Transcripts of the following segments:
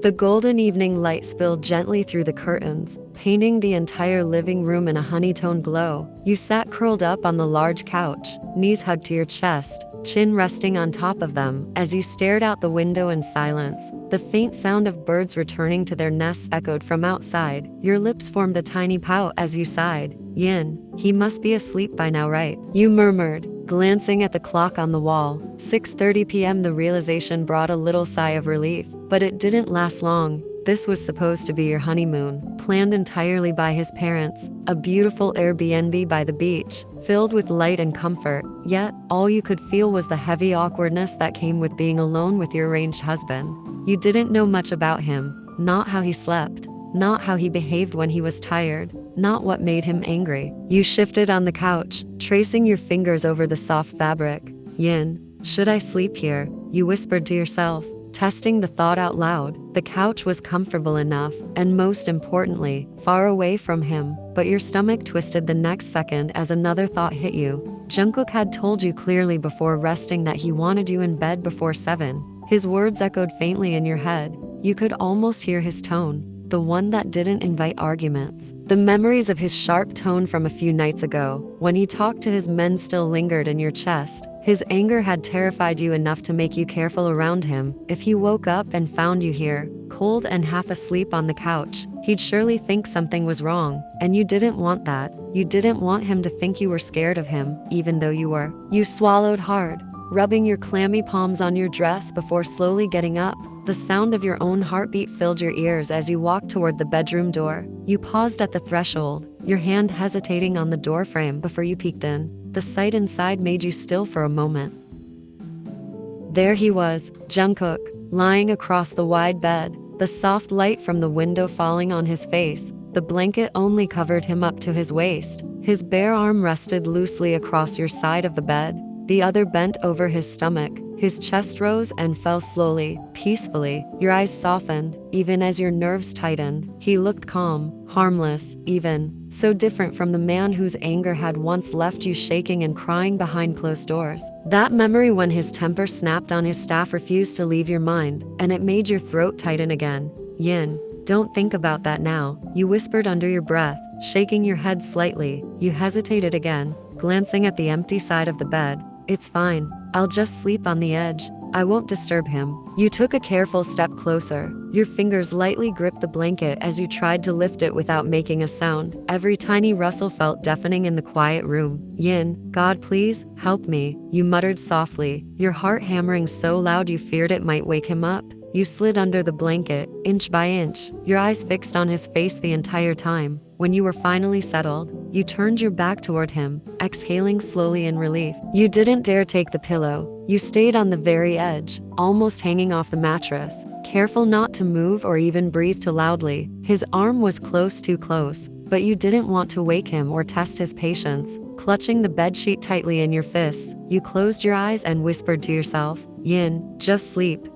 The golden evening light spilled gently through the curtains, painting the entire living room in a honey-toned glow. You sat curled up on the large couch, knees hugged to your chest, chin resting on top of them, as you stared out the window in silence. The faint sound of birds returning to their nests echoed from outside. Your lips formed a tiny pout as you sighed. Yin, he must be asleep by now, right? You murmured, glancing at the clock on the wall. 6:30 p.m. The realization brought a little sigh of relief, but it didn't last long. This was supposed to be your honeymoon, planned entirely by his parents, a beautiful Airbnb by the beach, filled with light and comfort. Yet, all you could feel was the heavy awkwardness that came with being alone with your arranged husband. You didn't know much about him, not how he slept, not how he behaved when he was tired, not what made him angry. You shifted on the couch, tracing your fingers over the soft fabric. Yin, should I sleep here? You whispered to yourself, testing the thought out loud. The couch was comfortable enough, and most importantly, far away from him, but your stomach twisted the next second as another thought hit you. Jungkook had told you clearly before resting that he wanted you in bed before 7. His words echoed faintly in your head. You could almost hear his tone, the one that didn't invite arguments. The memories of his sharp tone from a few nights ago, when he talked to his men, still lingered in your chest. His anger had terrified you enough to make you careful around him. If he woke up and found you here, cold and half asleep on the couch, he'd surely think something was wrong. And you didn't want that. You didn't want him to think you were scared of him, even though you were. You swallowed hard, rubbing your clammy palms on your dress before slowly getting up. The sound of your own heartbeat filled your ears as you walked toward the bedroom door. You paused at the threshold, your hand hesitating on the doorframe before you peeked in. The sight inside made you still for a moment. There he was, Jungkook, lying across the wide bed, the soft light from the window falling on his face. The blanket only covered him up to his waist. His bare arm rested loosely across your side of the bed, the other bent over his stomach. His chest rose and fell slowly, peacefully. Your eyes softened, even as your nerves tightened. He looked calm, harmless, even, so different from the man whose anger had once left you shaking and crying behind closed doors. That memory when his temper snapped on his staff refused to leave your mind, and it made your throat tighten again. Yin, don't think about that now, you whispered under your breath, shaking your head slightly. You hesitated again, glancing at the empty side of the bed. It's fine. I'll just sleep on the edge. I won't disturb him. You took a careful step closer. Your fingers lightly gripped the blanket as you tried to lift it without making a sound. Every tiny rustle felt deafening in the quiet room. Yin, God please, help me, you muttered softly, your heart hammering so loud you feared it might wake him up. You slid under the blanket, inch by inch, your eyes fixed on his face the entire time. When you were finally settled, you turned your back toward him, exhaling slowly in relief. You didn't dare take the pillow. You stayed on the very edge, almost hanging off the mattress, careful not to move or even breathe too loudly. His arm was close, too close, but you didn't want to wake him or test his patience. Clutching the bedsheet tightly in your fists, you closed your eyes and whispered to yourself, Yin, just sleep,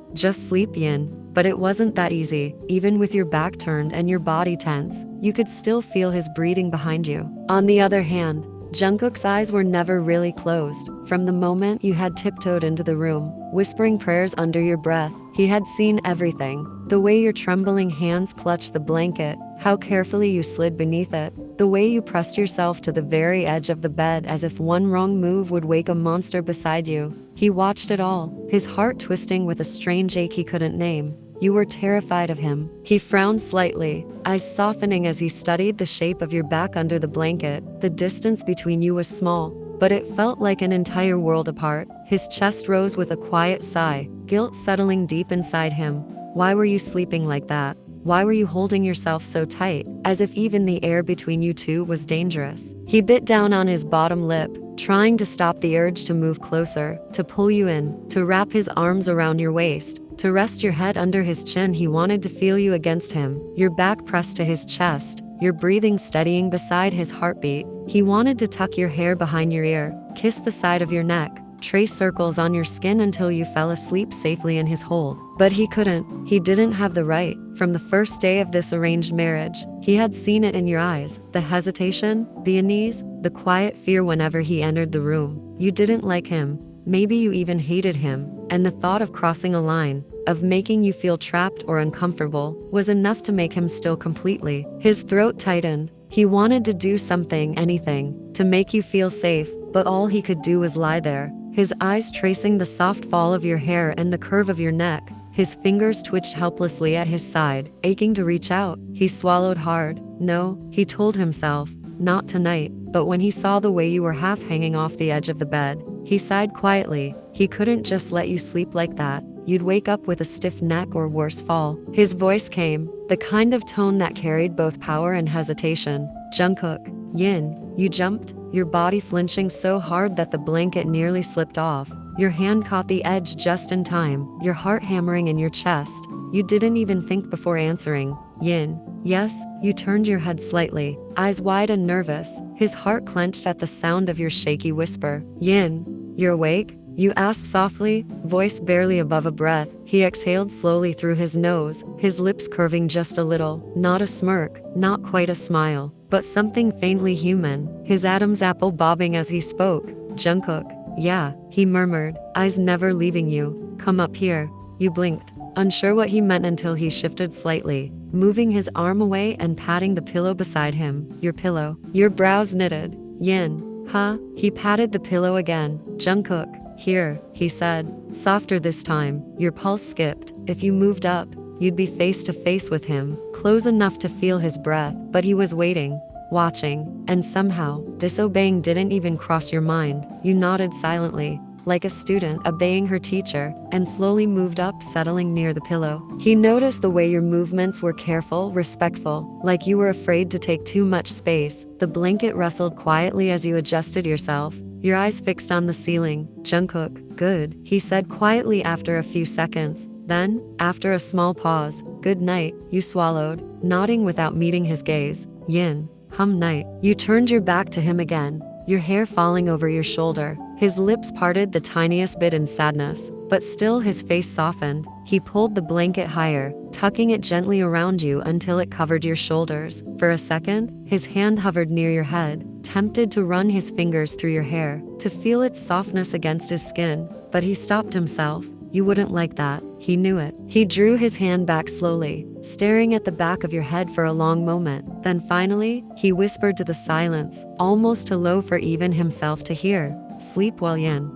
Yin. But it wasn't that easy. Even with your back turned and your body tense, you could still feel his breathing behind you. On the other hand, Jungkook's eyes were never really closed. From the moment you had tiptoed into the room, whispering prayers under your breath, he had seen everything. The way your trembling hands clutched the blanket, how carefully you slid beneath it, the way you pressed yourself to the very edge of the bed as if one wrong move would wake a monster beside you. He watched it all, his heart twisting with a strange ache he couldn't name. You were terrified of him. He frowned slightly, eyes softening as he studied the shape of your back under the blanket. The distance between you was small, but it felt like an entire world apart. His chest rose with a quiet sigh, guilt settling deep inside him. Why were you sleeping like that? Why were you holding yourself so tight, as if even the air between you two was dangerous? He bit down on his bottom lip, trying to stop the urge to move closer, to pull you in, to wrap his arms around your waist, to rest your head under his chin. He wanted to feel you against him, your back pressed to his chest, your breathing steadying beside his heartbeat. He wanted to tuck your hair behind your ear, kiss the side of your neck, trace circles on your skin until you fell asleep safely in his hold. But he couldn't. He didn't have the right. From the first day of this arranged marriage, he had seen it in your eyes, the hesitation, the unease, the quiet fear whenever he entered the room. You didn't like him. Maybe you even hated him, and the thought of crossing a line, of making you feel trapped or uncomfortable, was enough to make him still completely. His throat tightened. He wanted to do something, anything, to make you feel safe, but all he could do was lie there, his eyes tracing the soft fall of your hair and the curve of your neck. His fingers twitched helplessly at his side, aching to reach out. He swallowed hard. No, he told himself, not tonight. But when he saw the way you were half hanging off the edge of the bed, he sighed quietly. He couldn't just let you sleep like that. You'd wake up with a stiff neck or worse fall. His voice came, the kind of tone that carried both power and hesitation. Jungkook, Yin, you jumped, your body flinching so hard that the blanket nearly slipped off. Your hand caught the edge just in time, your heart hammering in your chest. You didn't even think before answering. Yin. Yes, you turned your head slightly, eyes wide and nervous, his heart clenched at the sound of your shaky whisper. Yin, you're awake? You asked softly, voice barely above a breath. He exhaled slowly through his nose, his lips curving just a little. Not a smirk, not quite a smile, but something faintly human, his Adam's apple bobbing as he spoke. Jungkook, yeah, he murmured, eyes never leaving you. Come up here. You blinked, unsure what he meant until he shifted slightly, moving his arm away and patting the pillow beside him. Your pillow. Your brows knitted. Yin, huh? He patted the pillow again. Jungkook, here, he said, softer this time. Your pulse skipped. If you moved up, you'd be face to face with him, close enough to feel his breath, but he was waiting, watching, and somehow, disobeying didn't even cross your mind. You nodded silently, like a student obeying her teacher, and slowly moved up, settling near the pillow. He noticed the way your movements were careful, respectful, like you were afraid to take too much space. The blanket rustled quietly as you adjusted yourself, your eyes fixed on the ceiling. Jungkook, good, he said quietly after a few seconds. Then, after a small pause, good night, you swallowed, nodding without meeting his gaze. Yin, night. You turned your back to him again, your hair falling over your shoulder. His lips parted the tiniest bit in sadness, but still his face softened. He pulled the blanket higher, tucking it gently around you until it covered your shoulders. For a second, his hand hovered near your head, tempted to run his fingers through your hair, to feel its softness against his skin, but he stopped himself. You wouldn't like that. He knew it. He drew his hand back slowly, staring at the back of your head for a long moment. Then finally, he whispered to the silence, almost too low for even himself to hear. Sleep well, Yin.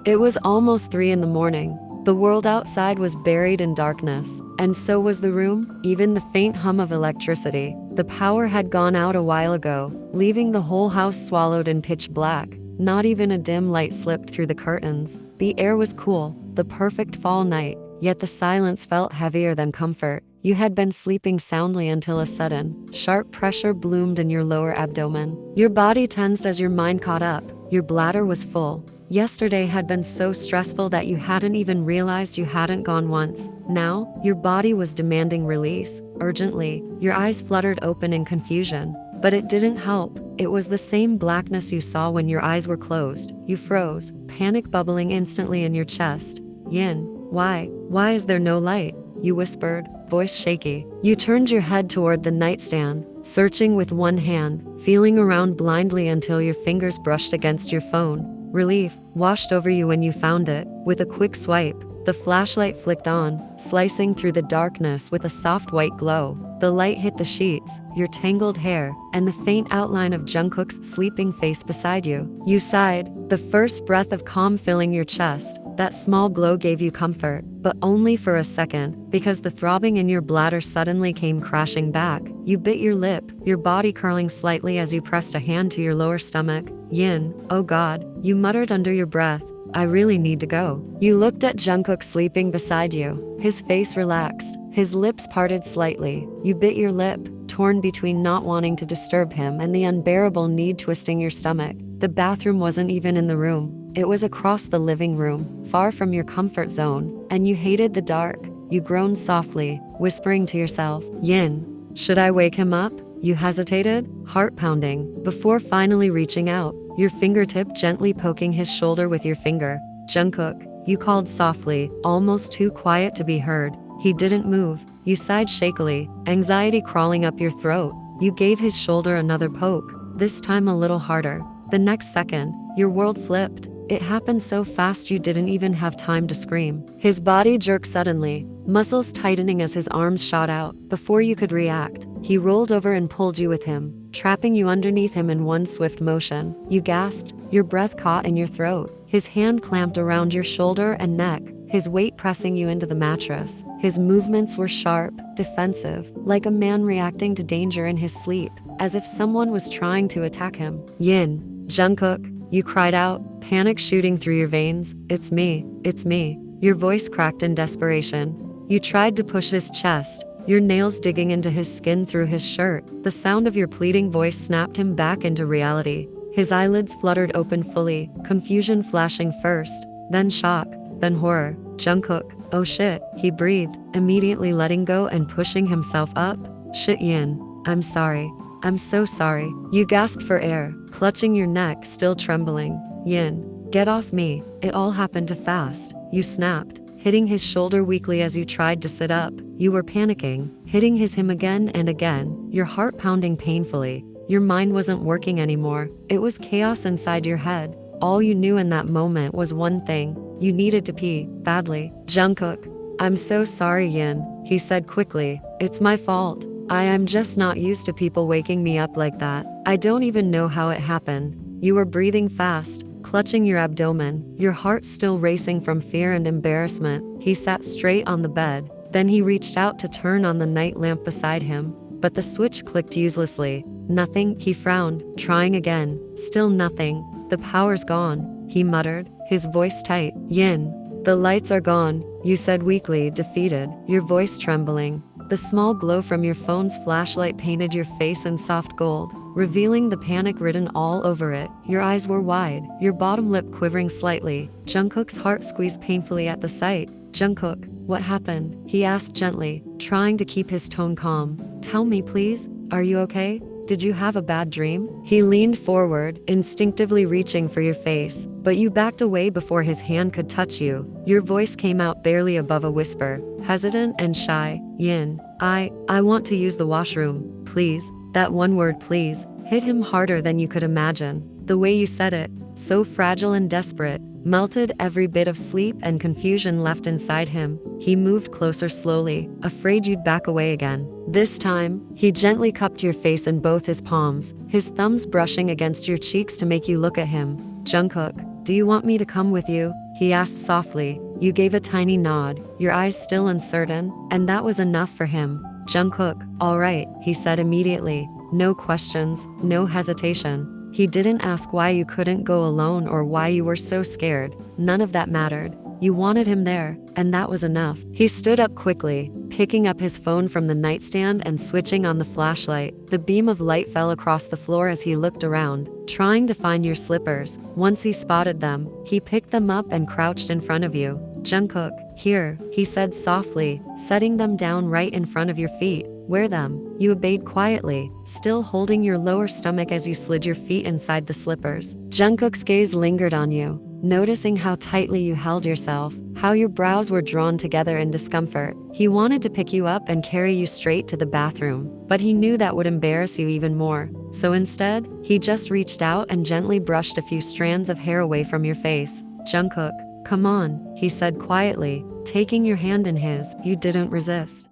It was almost 3 a.m. The world outside was buried in darkness, and so was the room, even the faint hum of electricity. The power had gone out a while ago, leaving the whole house swallowed in pitch black. Not even a dim light slipped through the curtains. The air was cool, the perfect fall night, yet the silence felt heavier than comfort. You had been sleeping soundly until a sudden, sharp pressure bloomed in your lower abdomen. Your body tensed as your mind caught up. Your bladder was full. Yesterday had been so stressful that you hadn't even realized you hadn't gone once. Now, your body was demanding release, urgently. Your eyes fluttered open in confusion. But it didn't help. It was the same blackness you saw when your eyes were closed. You froze, panic bubbling instantly in your chest. Yin, why? Why is there no light? You whispered, voice shaky. You turned your head toward the nightstand, searching with one hand, feeling around blindly until your fingers brushed against your phone. Relief washed over you when you found it. With a quick swipe, the flashlight flicked on, slicing through the darkness with a soft white glow. The light hit the sheets, your tangled hair, and the faint outline of Jungkook's sleeping face beside you. You sighed, the first breath of calm filling your chest. That small glow gave you comfort, but only for a second, because the throbbing in your bladder suddenly came crashing back. You bit your lip, your body curling slightly as you pressed a hand to your lower stomach. Yin, oh God, you muttered under your breath. I really need to go. You looked at Jungkook sleeping beside you. His face relaxed, his lips parted slightly. You bit your lip, torn between not wanting to disturb him and the unbearable need twisting your stomach. The bathroom wasn't even in the room. It was across the living room, far from your comfort zone, and you hated the dark. You groaned softly, whispering to yourself, Yin, should I wake him up? You hesitated, heart pounding, before finally reaching out, your fingertip gently poking his shoulder with your finger. Jungkook, you called softly, almost too quiet to be heard. He didn't move. You sighed shakily, anxiety crawling up your throat. You gave his shoulder another poke, this time a little harder. The next second, your world flipped. It happened so fast you didn't even have time to scream. His body jerked suddenly, muscles tightening as his arms shot out. Before you could react, he rolled over and pulled you with him, trapping you underneath him in one swift motion. You gasped, your breath caught in your throat. His hand clamped around your shoulder and neck, his weight pressing you into the mattress. His movements were sharp, defensive, like a man reacting to danger in his sleep, as if someone was trying to attack him. Yin, Jungkook, you cried out, panic shooting through your veins. It's me, it's me. Your voice cracked in desperation. You tried to push his chest, your nails digging into his skin through his shirt. The sound of your pleading voice snapped him back into reality. His eyelids fluttered open fully, confusion flashing first, then shock, then horror. Jungkook, oh shit, he breathed, immediately letting go and pushing himself up. Shit Yin, I'm sorry. I'm so sorry. You gasped for air, clutching your neck, still trembling. Yin, get off me. It all happened too fast. You snapped, hitting his shoulder weakly as you tried to sit up. You were panicking, hitting him again and again, your heart pounding painfully. Your mind wasn't working anymore. It was chaos inside your head. All you knew in that moment was one thing. You needed to pee, badly. Jungkook, I'm so sorry Yin, he said quickly. It's my fault. I am just not used to people waking me up like that. I don't even know how it happened. You were breathing fast, clutching your abdomen, your heart still racing from fear and embarrassment. He sat straight on the bed. Then he reached out to turn on the night lamp beside him, but the switch clicked uselessly. Nothing, he frowned, trying again. Still nothing. The power's gone, he muttered, his voice tight. Yin, the lights are gone, you said weakly, defeated, your voice trembling. The small glow from your phone's flashlight painted your face in soft gold, revealing the panic written all over it. Your eyes were wide, your bottom lip quivering slightly. Jungkook's heart squeezed painfully at the sight. Jungkook, what happened? He asked gently, trying to keep his tone calm. Tell me please, are you okay? Did you have a bad dream? He leaned forward, instinctively reaching for your face, but you backed away before his hand could touch you. Your voice came out barely above a whisper, hesitant and shy. Yin, I want to use the washroom, please. That one word please hit him harder than you could imagine. The way you said it, so fragile and desperate, melted every bit of sleep and confusion left inside him. He moved closer slowly, afraid you'd back away again. This time, he gently cupped your face in both his palms, his thumbs brushing against your cheeks to make you look at him. Jungkook, do you want me to come with you? He asked softly. You gave a tiny nod, your eyes still uncertain, and that was enough for him. Jungkook, all right, he said immediately. No questions, no hesitation. He didn't ask why you couldn't go alone or why you were so scared. None of that mattered. You wanted him there, and that was enough. He stood up quickly, picking up his phone from the nightstand and switching on the flashlight. The beam of light fell across the floor as he looked around, trying to find your slippers. Once he spotted them, he picked them up and crouched in front of you. Jungkook, here, he said softly, setting them down right in front of your feet. Wear them. You obeyed quietly, still holding your lower stomach as you slid your feet inside the slippers. Jungkook's gaze lingered on you, noticing how tightly you held yourself, how your brows were drawn together in discomfort. He wanted to pick you up and carry you straight to the bathroom, but he knew that would embarrass you even more. So instead, he just reached out and gently brushed a few strands of hair away from your face. Jungkook, come on, he said quietly, taking your hand in his. You didn't resist.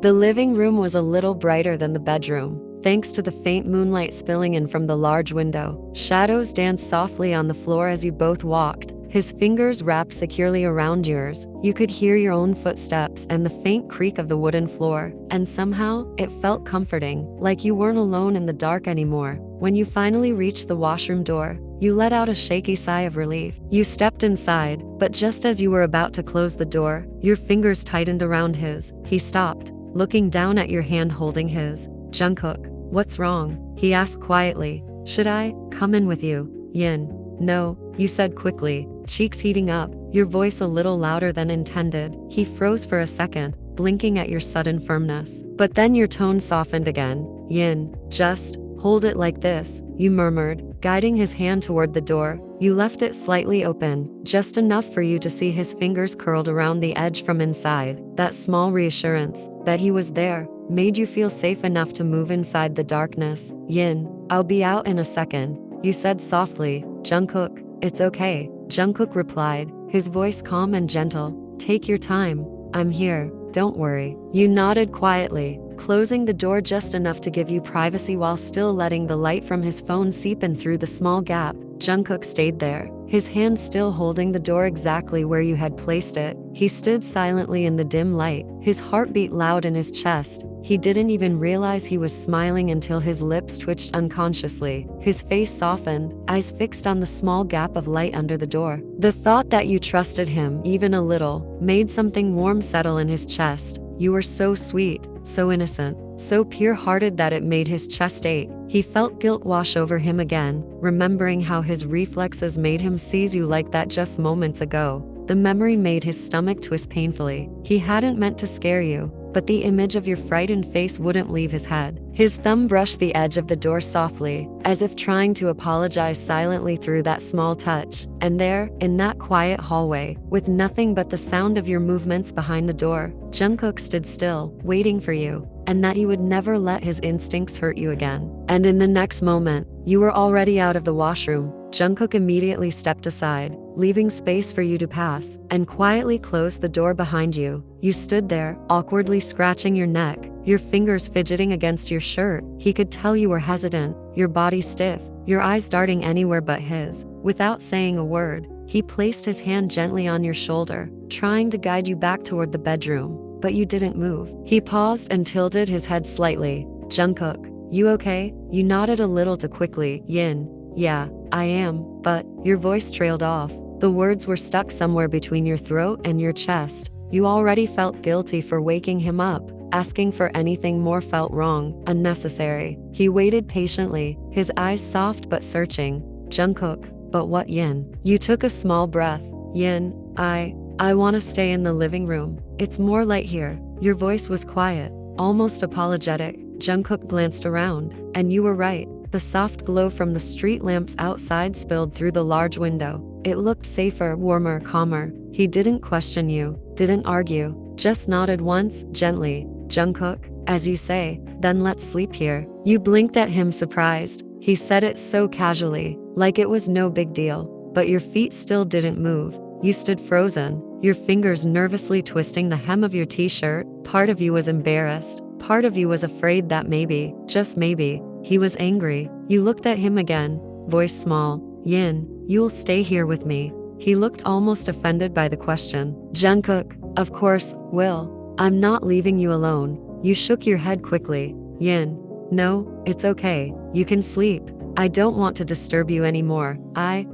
The living room was a little brighter than the bedroom, thanks to the faint moonlight spilling in from the large window. Shadows danced softly on the floor as you both walked, his fingers wrapped securely around yours. You could hear your own footsteps and the faint creak of the wooden floor, and somehow, it felt comforting, like you weren't alone in the dark anymore. When you finally reached the washroom door, you let out a shaky sigh of relief. You stepped inside, but just as you were about to close the door, your fingers tightened around his. He stopped, looking down at your hand holding his. Jungkook, what's wrong? He asked quietly. Should I come in with you? Yin, no, you said quickly, cheeks heating up, your voice a little louder than intended. He froze for a second, blinking at your sudden firmness. But then your tone softened again. Yin, just hold it like this, you murmured, guiding his hand toward the door. You left it slightly open, just enough for you to see his fingers curled around the edge from inside. That small reassurance that he was there made you feel safe enough to move inside the darkness. Yin, I'll be out in a second, you said softly. Jungkook, it's okay, Jungkook replied, his voice calm and gentle. Take your time. I'm here, don't worry. You nodded quietly, closing the door just enough to give you privacy while still letting the light from his phone seep in through the small gap. Jungkook stayed there, his hand still holding the door exactly where you had placed it. He stood silently in the dim light, his heartbeat loud in his chest. He didn't even realize he was smiling until his lips twitched unconsciously. His face softened, eyes fixed on the small gap of light under the door. The thought that you trusted him, even a little, made something warm settle in his chest. You were so sweet, so innocent, so pure-hearted that it made his chest ache. He felt guilt wash over him again, remembering how his reflexes made him seize you like that just moments ago. The memory made his stomach twist painfully. He hadn't meant to scare you, but the image of your frightened face wouldn't leave his head. His thumb brushed the edge of the door softly, as if trying to apologize silently through that small touch. And there, in that quiet hallway, with nothing but the sound of your movements behind the door, Jungkook stood still, waiting for you, and that he would never let his instincts hurt you again. And in the next moment, you were already out of the washroom. Jungkook immediately stepped aside, leaving space for you to pass, and quietly closed the door behind you. You stood there, awkwardly scratching your neck, your fingers fidgeting against your shirt. He could tell you were hesitant, your body stiff, your eyes darting anywhere but his. Without saying a word, he placed his hand gently on your shoulder, trying to guide you back toward the bedroom. But you didn't move. He paused and tilted his head slightly. Jungkook, you okay? You nodded a little too quickly. Yin, yeah, I am, but your voice trailed off. The words were stuck somewhere between your throat and your chest. You already felt guilty for waking him up. Asking for anything more felt wrong, unnecessary. He waited patiently, his eyes soft but searching. Jungkook, but what, Yin? You took a small breath. Yin, I want to stay in the living room. It's more light here. Your voice was quiet, almost apologetic. Jungkook glanced around, and you were right. The soft glow from the street lamps outside spilled through the large window. It looked safer, warmer, calmer. He didn't question you, didn't argue, just nodded once, gently. Jungkook, as you say, then let's sleep here. You blinked at him surprised. He said it so casually, like it was no big deal, but your feet still didn't move. You stood frozen, your fingers nervously twisting the hem of your t-shirt. Part of you was embarrassed, part of you was afraid that maybe, just maybe, he was angry. You looked at him again, voice small. Yin, you'll stay here with me. He looked almost offended by the question. Jungkook, of course, will. I'm not leaving you alone. You shook your head quickly. Yin, no, it's okay. You can sleep. I don't want to disturb you anymore.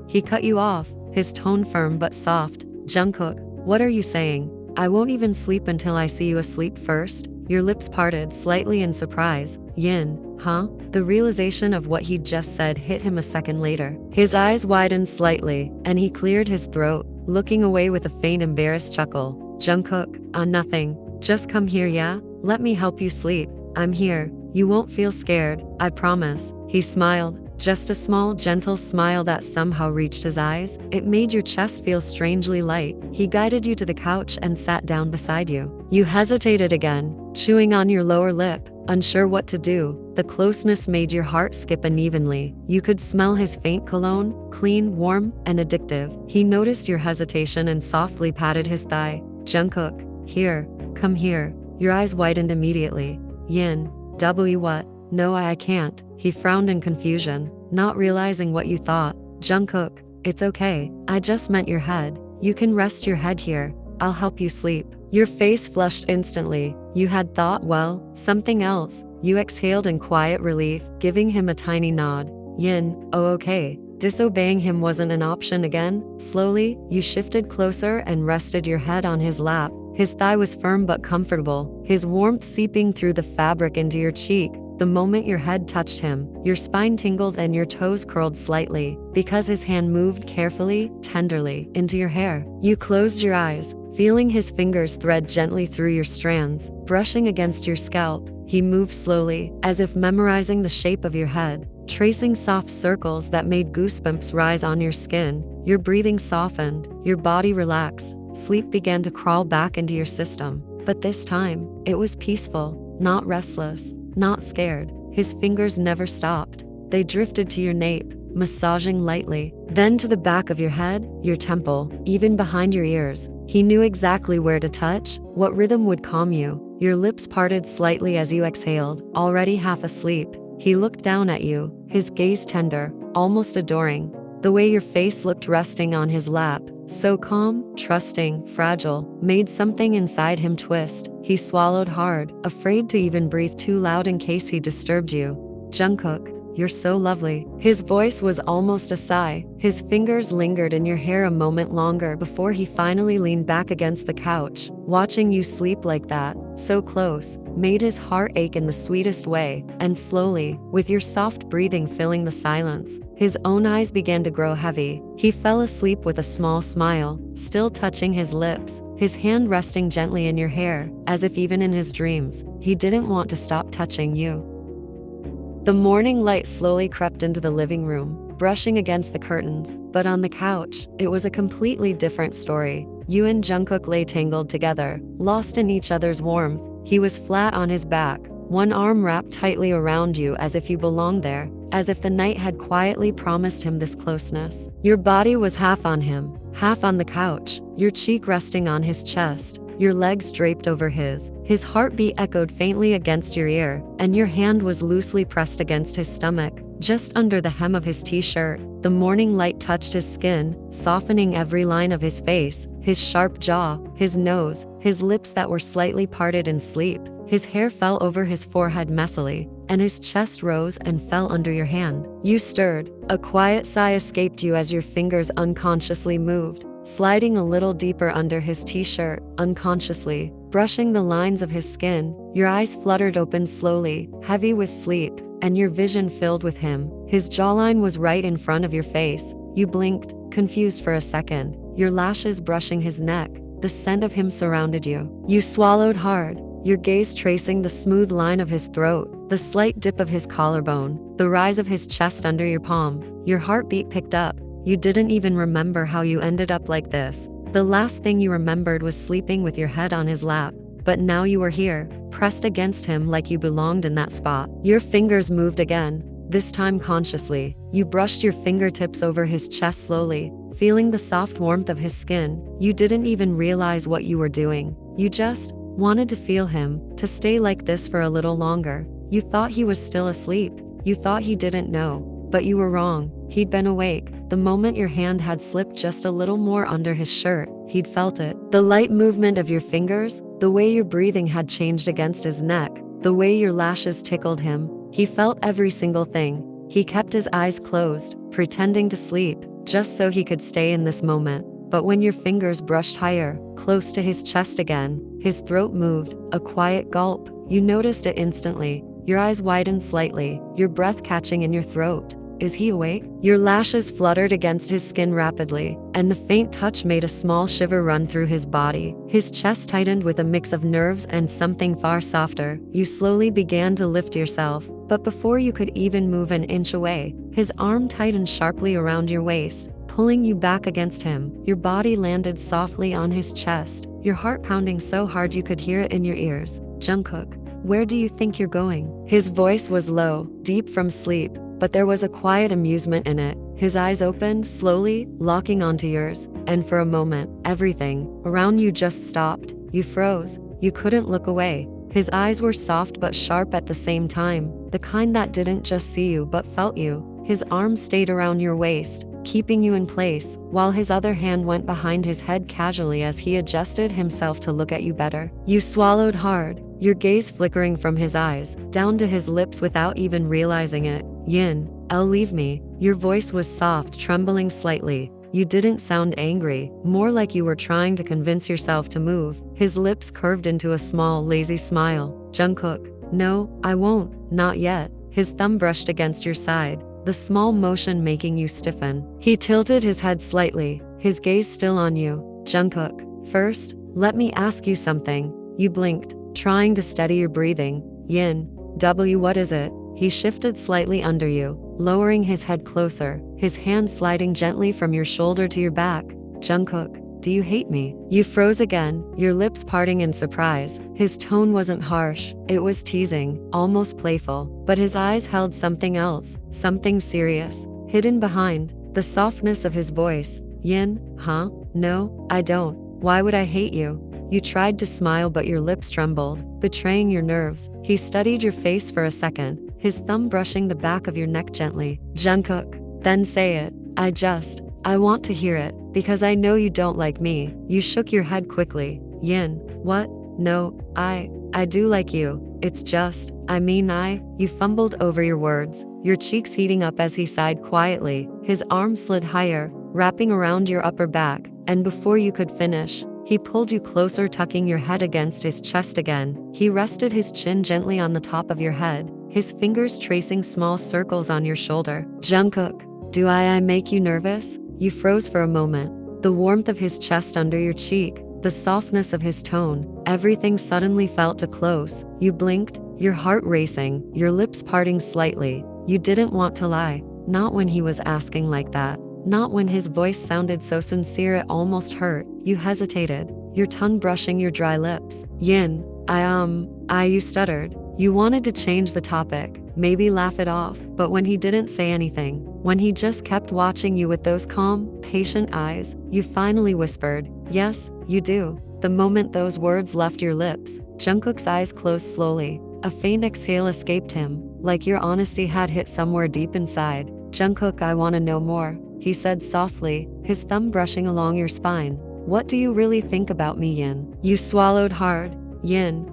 He cut you off, his tone firm but soft. Jungkook, what are you saying? I won't even sleep until I see you asleep first? Your lips parted slightly in surprise. Yin, huh? The realization of what he'd just said hit him a second later. His eyes widened slightly, and he cleared his throat, looking away with a faint embarrassed chuckle. Jungkook, nothing. Just come here, yeah? Let me help you sleep. I'm here. You won't feel scared, I promise. He smiled, just a small, gentle smile that somehow reached his eyes. It made your chest feel strangely light. He guided you to the couch and sat down beside you. You hesitated again, chewing on your lower lip, unsure what to do. The closeness made your heart skip unevenly. You could smell his faint cologne, clean, warm, and addictive. He noticed your hesitation and softly patted his thigh. Jungkook, here, come here. Your eyes widened immediately. Yin, what? No, I can't. He frowned in confusion, not realizing what you thought. Jungkook, it's okay. I just meant your head. You can rest your head here. I'll help you sleep. Your face flushed instantly. You had thought, well, something else. You exhaled in quiet relief, giving him a tiny nod. Yin, oh okay. Disobeying him wasn't an option again. Slowly, you shifted closer and rested your head on his lap. His thigh was firm but comfortable, his warmth seeping through the fabric into your cheek. The moment your head touched him, your spine tingled and your toes curled slightly, because his hand moved carefully, tenderly, into your hair. You closed your eyes, feeling his fingers thread gently through your strands, brushing against your scalp. He moved slowly, as if memorizing the shape of your head, tracing soft circles that made goosebumps rise on your skin. Your breathing softened, your body relaxed. Sleep began to crawl back into your system. But this time, it was peaceful, not restless, not scared. His fingers never stopped. They drifted to your nape, massaging lightly. Then to the back of your head, your temple, even behind your ears. He knew exactly where to touch, what rhythm would calm you. Your lips parted slightly as you exhaled, already half asleep. He looked down at you, his gaze tender, almost adoring. The way your face looked resting on his lap, so calm, trusting, fragile, made something inside him twist. He swallowed hard, afraid to even breathe too loud in case he disturbed you. "Jungkook, you're so lovely." His voice was almost a sigh. His fingers lingered in your hair a moment longer before he finally leaned back against the couch. Watching you sleep like that, so close, made his heart ache in the sweetest way. And slowly, with your soft breathing filling the silence, his own eyes began to grow heavy. He fell asleep with a small smile, still touching his lips, his hand resting gently in your hair, as if even in his dreams, he didn't want to stop touching you. The morning light slowly crept into the living room, brushing against the curtains, but on the couch, it was a completely different story. You and Jungkook lay tangled together, lost in each other's warmth. He was flat on his back, one arm wrapped tightly around you as if you belonged there, as if the night had quietly promised him this closeness. Your body was half on him, half on the couch, your cheek resting on his chest, your legs draped over his. His heartbeat echoed faintly against your ear, and your hand was loosely pressed against his stomach, just under the hem of his t-shirt. The morning light touched his skin, softening every line of his face, his sharp jaw, his nose, his lips that were slightly parted in sleep. His hair fell over his forehead messily, and his chest rose and fell under your hand. You stirred. A quiet sigh escaped you as your fingers unconsciously moved, sliding a little deeper under his t-shirt, unconsciously, brushing the lines of his skin. Your eyes fluttered open slowly, heavy with sleep, and your vision filled with him. His jawline was right in front of your face. You blinked, confused for a second, your lashes brushing his neck. The scent of him surrounded you. You swallowed hard, your gaze tracing the smooth line of his throat, the slight dip of his collarbone, the rise of his chest under your palm. Your heartbeat picked up. You didn't even remember how you ended up like this. The last thing you remembered was sleeping with your head on his lap. But now you were here, pressed against him like you belonged in that spot. Your fingers moved again, this time consciously. You brushed your fingertips over his chest slowly, feeling the soft warmth of his skin. You didn't even realize what you were doing. You just wanted to feel him, to stay like this for a little longer. You thought he was still asleep. You thought he didn't know. But you were wrong. He'd been awake. The moment your hand had slipped just a little more under his shirt, he'd felt it. The light movement of your fingers, the way your breathing had changed against his neck, the way your lashes tickled him. He felt every single thing. He kept his eyes closed, pretending to sleep, just so he could stay in this moment. But when your fingers brushed higher, close to his chest again, his throat moved, a quiet gulp. You noticed it instantly. Your eyes widened slightly, your breath catching in your throat. Is he awake? Your lashes fluttered against his skin rapidly, and the faint touch made a small shiver run through his body. His chest tightened with a mix of nerves and something far softer. You slowly began to lift yourself, but before you could even move an inch away, his arm tightened sharply around your waist, pulling you back against him. Your body landed softly on his chest, your heart pounding so hard you could hear it in your ears. "Jungkook, where do you think you're going?" His voice was low, deep from sleep, but there was a quiet amusement in it. His eyes opened, slowly, locking onto yours, and for a moment, everything around you just stopped. You froze. You couldn't look away. His eyes were soft but sharp at the same time, the kind that didn't just see you but felt you. His arm stayed around your waist, keeping you in place, while his other hand went behind his head casually as he adjusted himself to look at you better. You swallowed hard, your gaze flickering from his eyes, down to his lips without even realizing it. "Yin, I'll leave me." Your voice was soft, trembling slightly. You didn't sound angry, more like you were trying to convince yourself to move. His lips curved into a small, lazy smile. "Jungkook, no, I won't, not yet." His thumb brushed against your side, the small motion making you stiffen. He tilted his head slightly, his gaze still on you. "Jungkook, first, let me ask you something." You blinked, trying to steady your breathing. "Yin, what is it?" He shifted slightly under you, lowering his head closer, his hand sliding gently from your shoulder to your back. "Jungkook, do you hate me?" You froze again, your lips parting in surprise. His tone wasn't harsh, it was teasing, almost playful, but his eyes held something else, something serious. hidden behind the softness of his voice. Yin, huh? No, I don't. Why would I hate you? You tried to smile, but your lips trembled, betraying your nerves. He studied your face for a second, his thumb brushing the back of your neck gently. Jungkook, then say it. I want to hear it, because I know you don't like me. You shook your head quickly. Yin, what? No, I do like you. It's just, you fumbled over your words, your cheeks heating up as he sighed quietly. His arm slid higher, wrapping around your upper back, and before you could finish, he pulled you closer, tucking your head against his chest again. He rested his chin gently on the top of your head, his fingers tracing small circles on your shoulder. Jungkook, do I make you nervous? You froze for a moment. The warmth of his chest under your cheek, the softness of his tone, everything suddenly felt too close. You blinked, your heart racing, your lips parting slightly. You didn't want to lie, not when he was asking like that. Not when his voice sounded so sincere it almost hurt. You hesitated, your tongue brushing your dry lips. Yin, you stuttered. You wanted to change the topic, maybe laugh it off, but when he didn't say anything, when he just kept watching you with those calm, patient eyes, you finally whispered, yes, you do. The moment those words left your lips, Jungkook's eyes closed slowly. A faint exhale escaped him, like your honesty had hit somewhere deep inside. Jungkook, I want to know more, he said softly, his thumb brushing along your spine. What do you really think about me, Yin? You swallowed hard. Yin,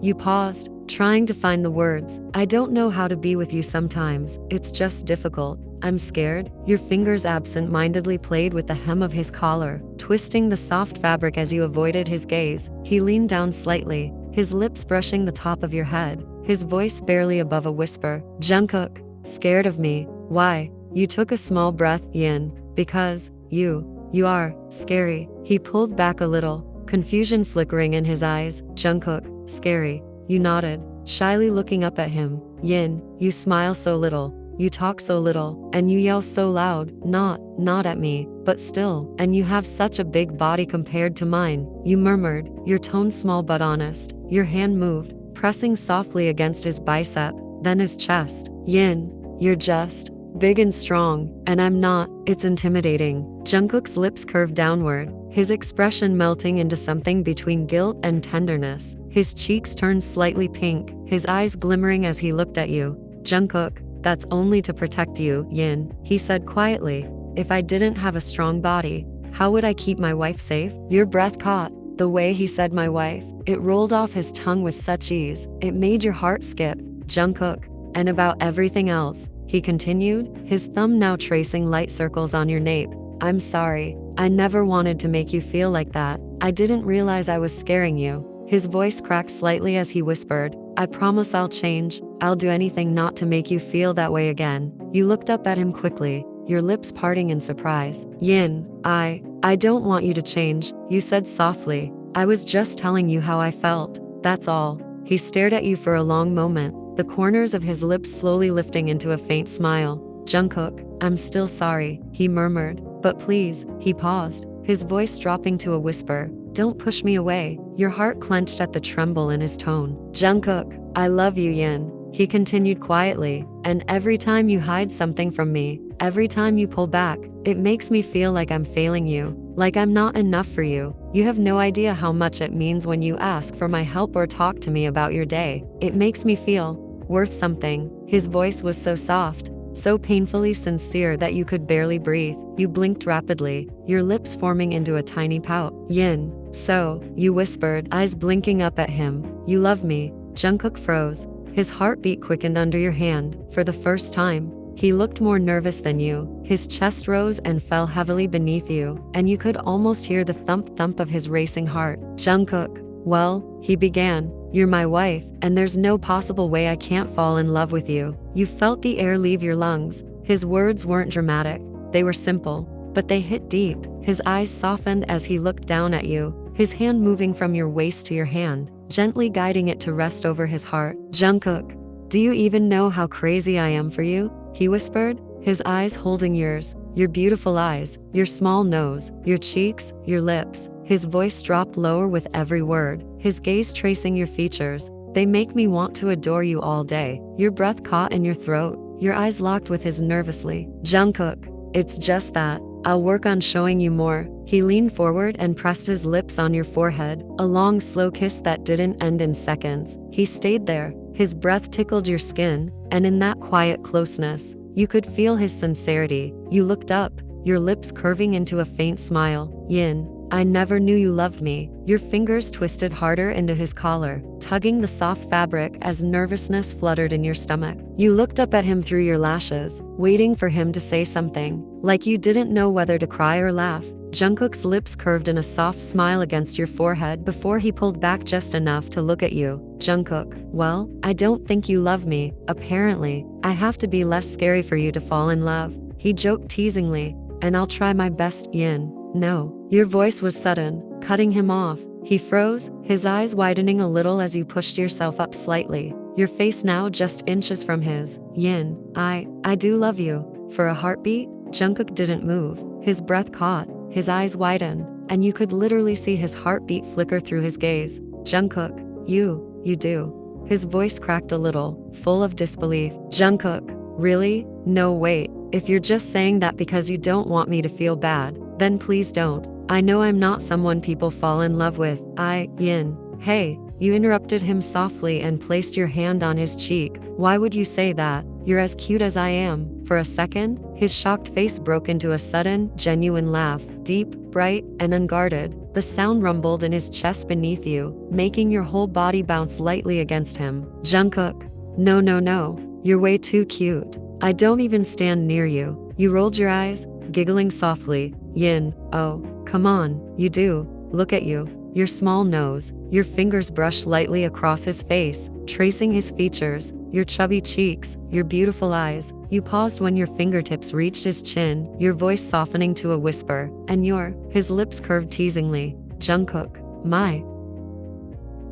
you paused, trying to find the words. I don't know how to be with you sometimes, it's just difficult. I'm scared. Your fingers absent-mindedly played with the hem of his collar, twisting the soft fabric as you avoided his gaze. He leaned down slightly, his lips brushing the top of your head, his voice barely above a whisper. Jungkook, scared of me? Why? You took a small breath. Yin, because you are scary. He pulled back a little, confusion flickering in his eyes. Jungkook, scary. You nodded, shyly looking up at him. Yin, you smile so little, you talk so little, and you yell so loud. Not at me, but still. And you have such a big body compared to mine. You murmured, your tone small but honest. Your hand moved, pressing softly against his bicep, then his chest. Yin, you're just big and strong, and I'm not. It's intimidating. Jungkook's lips curved downward, his expression melting into something between guilt and tenderness. His cheeks turned slightly pink, his eyes glimmering as he looked at you. Jungkook, that's only to protect you, Yin, he said quietly. If I didn't have a strong body, how would I keep my wife safe? Your breath caught. The way he said my wife, it rolled off his tongue with such ease, it made your heart skip. Jungkook, and about everything else, he continued, his thumb now tracing light circles on your nape. I'm sorry. I never wanted to make you feel like that. I didn't realize I was scaring you. His voice cracked slightly as he whispered, I promise I'll change. I'll do anything not to make you feel that way again. You looked up at him quickly, your lips parting in surprise. Yin, I don't want you to change, you said softly. I was just telling you how I felt, that's all. He stared at you for a long moment, the corners of his lips slowly lifting into a faint smile. Jungkook, I'm still sorry, he murmured. But please, he paused, his voice dropping to a whisper. Don't push me away. Your heart clenched at the tremble in his tone. Jungkook, I love you, Yin, he continued quietly, and every time you hide something from me, every time you pull back, it makes me feel like I'm failing you, like I'm not enough for you. You have no idea how much it means when you ask for my help or talk to me about your day. It makes me feel worth something. His voice was so soft, so painfully sincere that you could barely breathe. You blinked rapidly, your lips forming into a tiny pout. Yin, so, you whispered, eyes blinking up at him. You love me. Jungkook froze, his heartbeat quickened under your hand. For the first time, he looked more nervous than you. His chest rose and fell heavily beneath you, and you could almost hear the thump of his racing heart. Jungkook, well, he began, you're my wife, and there's no possible way I can't fall in love with you. You felt the air leave your lungs. His words weren't dramatic, they were simple, but they hit deep. His eyes softened as he looked down at you, his hand moving from your waist to your hand, gently guiding it to rest over his heart. Jungkook, do you even know how crazy I am for you? He whispered, his eyes holding yours. Your beautiful eyes, your small nose, your cheeks, your lips. His voice dropped lower with every word, his gaze tracing your features. They make me want to adore you all day. Your breath caught in your throat, Your eyes locked with his nervously. Jungkook, it's just that. I'll work on showing you more. He leaned forward and pressed his lips on your forehead, a long, slow kiss that didn't end in seconds. He stayed there. His breath tickled your skin, and in that quiet closeness, you could feel his sincerity. You looked up, your lips curving into a faint smile. Yin, I never knew you loved me. Your fingers twisted harder into his collar, tugging the soft fabric as nervousness fluttered in your stomach. You looked up at him through your lashes, waiting for him to say something, like you didn't know whether to cry or laugh. Jungkook's lips curved in a soft smile against your forehead before he pulled back just enough to look at you. Jungkook, well, I don't think you love me, apparently. I have to be less scary for you to fall in love. He joked teasingly, and I'll try my best. Yin, no. Your voice was sudden, cutting him off. He froze, his eyes widening a little as you pushed yourself up slightly, your face now just inches from his. Yin, I do love you. For a heartbeat, Jungkook didn't move. His breath caught, his eyes widened, and you could literally see his heartbeat flicker through his gaze. Jungkook, you do. His voice cracked a little, full of disbelief. Jungkook, really? No, wait. If you're just saying that because you don't want me to feel bad, then please don't. I know I'm not someone people fall in love with. Yin. Hey, you interrupted him softly and placed your hand on his cheek. Why would you say that? You're as cute as I am. For a second, his shocked face broke into a sudden, genuine laugh, deep, bright, and unguarded. The sound rumbled in his chest beneath you, making your whole body bounce lightly against him. Jungkook, no. You're way too cute. I don't even stand near you. You rolled your eyes, giggling softly. Yin, oh, come on, you do. Look at you. Your small nose, your fingers brushed lightly across his face, tracing his features, your chubby cheeks, your beautiful eyes. You paused when your fingertips reached his chin, your voice softening to a whisper, and his lips curved teasingly. Jungkook, my.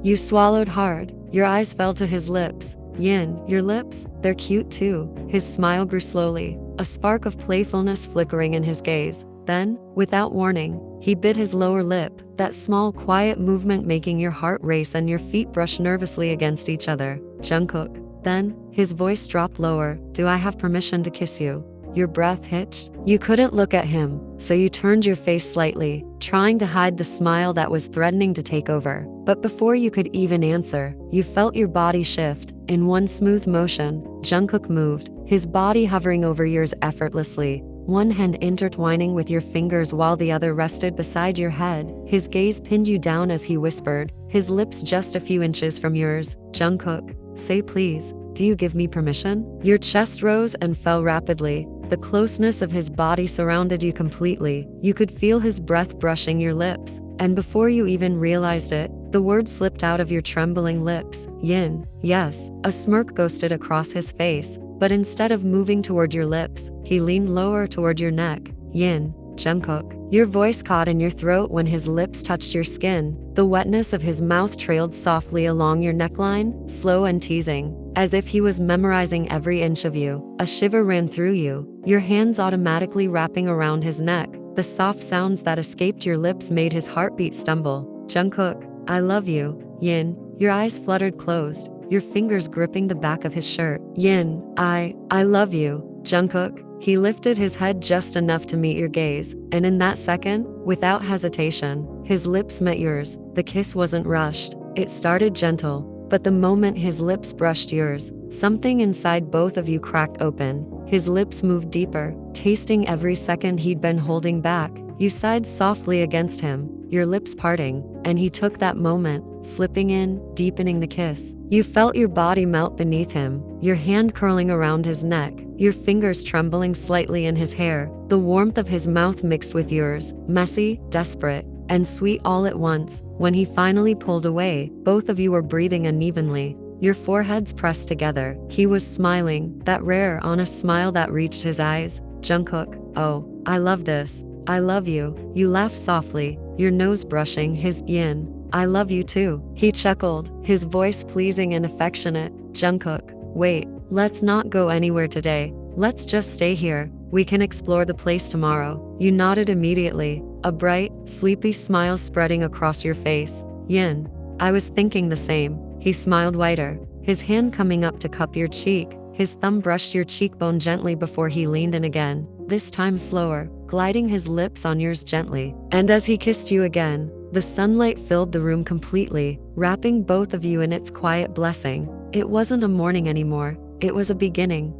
You swallowed hard, your eyes fell to his lips. Yin, your lips, they're cute too. His smile grew slowly, a spark of playfulness flickering in his gaze. Then, without warning, he bit his lower lip, that small, quiet movement making your heart race and your feet brush nervously against each other. Jungkook. Then, his voice dropped lower. Do I have permission to kiss you? Your breath hitched. You couldn't look at him, so you turned your face slightly, trying to hide the smile that was threatening to take over. But before you could even answer, you felt your body shift. In one smooth motion, Jungkook moved, his body hovering over yours effortlessly, one hand intertwining with your fingers while the other rested beside your head. His gaze pinned you down as he whispered, his lips just a few inches from yours. Jungkook, say please, do you give me permission? Your chest rose and fell rapidly. The closeness of his body surrounded you completely. You could feel his breath brushing your lips, and before you even realized it, the words slipped out of your trembling lips. Yin, yes. A smirk ghosted across his face, but instead of moving toward your lips, he leaned lower toward your neck. Yin, Jungkook. Your voice caught in your throat when his lips touched your skin. The wetness of his mouth trailed softly along your neckline, slow and teasing, as if he was memorizing every inch of you. A shiver ran through you, your hands automatically wrapping around his neck. The soft sounds that escaped your lips made his heartbeat stumble. Jungkook, I love you. Yin, your eyes fluttered closed, your fingers gripping the back of his shirt. Yin, I love you. Jungkook. He lifted his head just enough to meet your gaze, and in that second, without hesitation, his lips met yours. The kiss wasn't rushed. It started gentle, but the moment his lips brushed yours, something inside both of you cracked open. His lips moved deeper, tasting every second he'd been holding back. You sighed softly against him, your lips parting, and he took that moment, slipping in, deepening the kiss. You felt your body melt beneath him, your hand curling around his neck, your fingers trembling slightly in his hair. The warmth of his mouth mixed with yours, messy, desperate, and sweet all at once. When he finally pulled away, both of you were breathing unevenly, your foreheads pressed together. He was smiling, that rare, honest smile that reached his eyes. Jungkook, oh, I love this. I love you. You laughed softly, your nose brushing his. Yin, I love you too. He chuckled, his voice pleasing and affectionate. Jungkook, wait, let's not go anywhere today. Let's just stay here. We can explore the place tomorrow. You nodded immediately, a bright, sleepy smile spreading across your face. Yin, I was thinking the same. He smiled wider, his hand coming up to cup your cheek, His thumb brushed your cheekbone gently before he leaned in again, this time slower, gliding his lips on yours gently. And as he kissed you again, the sunlight filled the room completely, wrapping both of you in its quiet blessing. It wasn't a morning anymore, it was a beginning.